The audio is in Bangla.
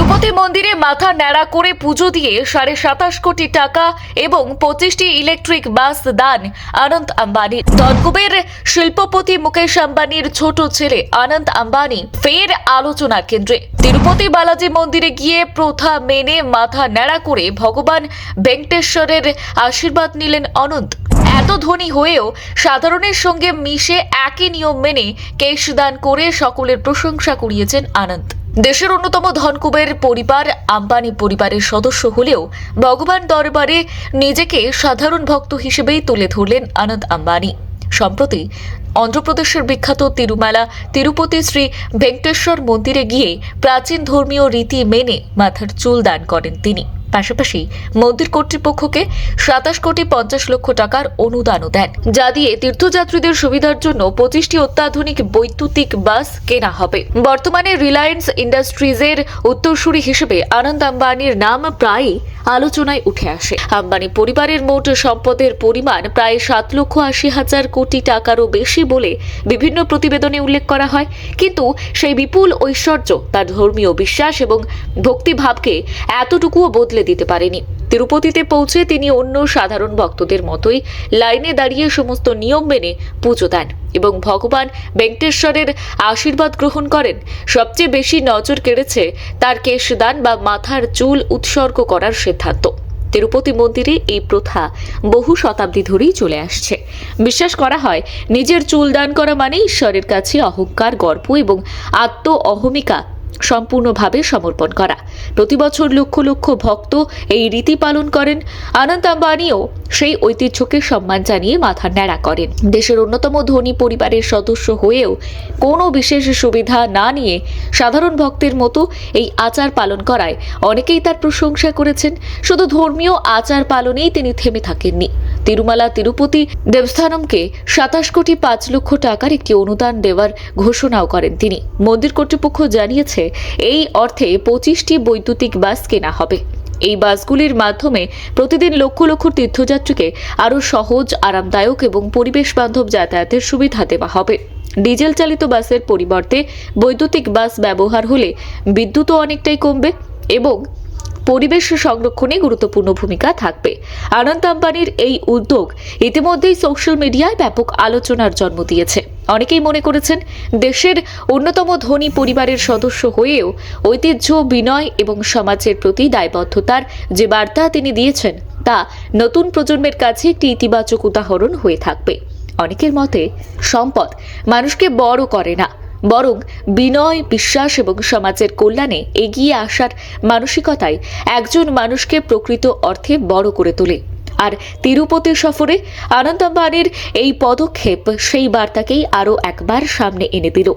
তিরুপতি মন্দিরে মাথা ন্যাড়া করে পুজো দিয়ে 27.5 কোটি টাকা এবং 25টি ইলেকট্রিক বাস দান আনন্দ আম্বানি। ধনকুবের শিল্পপতি মুকেশ আম্বানির ছোট ছেলে আনন্দ আম্বানি ফের আলোচনার কেন্দ্রে। তিরুপতি বালাজি মন্দিরে গিয়ে প্রথা মেনে মাথা ন্যাড়া করে ভগবান ভেঙ্কটেশ্বরের আশীর্বাদ নিলেন আনন্দ। এত ধনী হয়েও সাধারণের সঙ্গে মিশে একই নিয়ম মেনে কেশ দান করে সকলের প্রশংসা কুড়িয়েছেন আনন্দ। দেশের অন্যতম ধনকুবের পরিবার আম্বানি পরিবারের সদস্য হলেও ভগবান দরবারে নিজেকে সাধারণ ভক্ত হিসেবেই তুলে ধরলেন আনন্দ আম্বানি। সম্প্রতি অন্ধ্রপ্রদেশের বিখ্যাত তিরুমালা তিরুপতি শ্রী ভেঙ্কটেশ্বর মন্দিরে গিয়ে প্রাচীন ধর্মীয় রীতি মেনে মাথার চুল দান করেন তিনি। পাশাপাশি মন্দির কর্তৃপক্ষকে 27 কোটি 50 লক্ষ টাকার অনুদানও দেন, যা দিয়ে তীর্থযাত্রীদের সুবিধার জন্য 25টি অত্যাধুনিক বৈদ্যুতিক বাস কেনা হবে। বর্তমানে রিলায়েন্স ইন্ডাস্ট্রিজের উত্তরসূরি হিসেবে আনন্দ আম্বানির নাম প্রায়ই আলোচনায় উঠে আসে। আম্বানি পরিবারের মোট সম্পদের পরিমাণ প্রায় 7,80,000 কোটি টাকারও বেশি বলে বিভিন্ন প্রতিবেদনে উল্লেখ করা হয়। কিন্তু সেই বিপুল ঐশ্বর্য তার ধর্মীয় বিশ্বাস এবং ভক্তিভাবকে এতটুকুও বদলে দিতে পারেনি। তিরুপতিতে পৌঁছে তিনি অন্য সাধারণ ভক্তদের মতোই লাইনে দাঁড়িয়ে সমস্ত নিয়ম মেনে পুজো দেন এবং ভগবান ভেঙ্কটেশ্বরের আশীর্বাদ গ্রহণ করেন। সবচেয়ে বেশি নজর কেড়েছে তার কেশদান বা মাথার চুল উৎসর্গ করার সিদ্ধান্ত। তিরুপতি মন্দিরে এই প্রথা বহু শতাব্দী ধরেই চলে আসছে। বিশ্বাস করা হয় নিজের চুল দান করা মানে ঈশ্বরের কাছে অহংকার, গর্ব এবং আত্ম অহমিকা সম্পূর্ণভাবে সমর্পণ করা। প্রতি বছর লক্ষ লক্ষ ভক্ত এই রীতি পালন করেন। আনন্দ আম্বানিও সেই ঐতিহ্যকে সম্মান জানিয়ে মাথা ন্যাড়া করেন। দেশের অন্যতম ধনী পরিবারের সদস্য হয়েও কোনো বিশেষ সুবিধা না নিয়ে সাধারণ ভক্তের মতো এই আচার পালন করায় অনেকেই তার প্রশংসা করেছেন। শুধু ধর্মীয় আচার পালনেই তিনি থেমে থাকেননি। তিরুমালা তিরুপতি দেবস্থানমকে 27 কোটি 5 লক্ষ টাকার একটি অনুদান দেওয়ার ঘোষণাও করেন তিনি। মন্দির কর্তৃপক্ষ জানিয়েছে এই অর্থে 25টি বৈদ্যুতিক বাস কেনা হবে। এই বাসগুলির মাধ্যমে প্রতিদিন লক্ষ লক্ষ তীর্থযাত্রীকে আরও সহজ, আরামদায়ক এবং পরিবেশ বান্ধব যাতায়াতের সুবিধা দেওয়া হবে। ডিজেল চালিত বাসের পরিবর্তে বৈদ্যুতিক বাস ব্যবহার হলে বিদ্যুৎও অনেকটাই কমবে এবং পরিবেশ সংরক্ষণে গুরুত্বপূর্ণ ভূমিকা থাকবে। আনন্দ আম্বানির এই উদ্যোগ ইতিমধ্যেই সোশ্যাল মিডিয়ায় ব্যাপক আলোচনার জন্ম দিয়েছে। অনেকেই মনে করেছেন দেশের অন্যতম ধনী পরিবারের সদস্য হয়েও ঐতিহ্য, বিনয় এবং সমাজের প্রতি দায়বদ্ধতার যে বার্তা তিনি দিয়েছেন তা নতুন প্রজন্মের কাছে একটি ইতিবাচক উদাহরণ হয়ে থাকবে। অনেকের মতে সম্পদ মানুষকে বড় করে না, বরং বিনয়, বিশ্বাস এবং সমাজের কল্যাণে এগিয়ে আসার মানসিকতায় একজন মানুষকে প্রকৃত অর্থে বড় করে তোলে। আর তিরুপতি সফরে আনন্দ আম্বানির এই পদক্ষেপ সেই বার্তাকেই আরও একবার সামনে এনে দিল।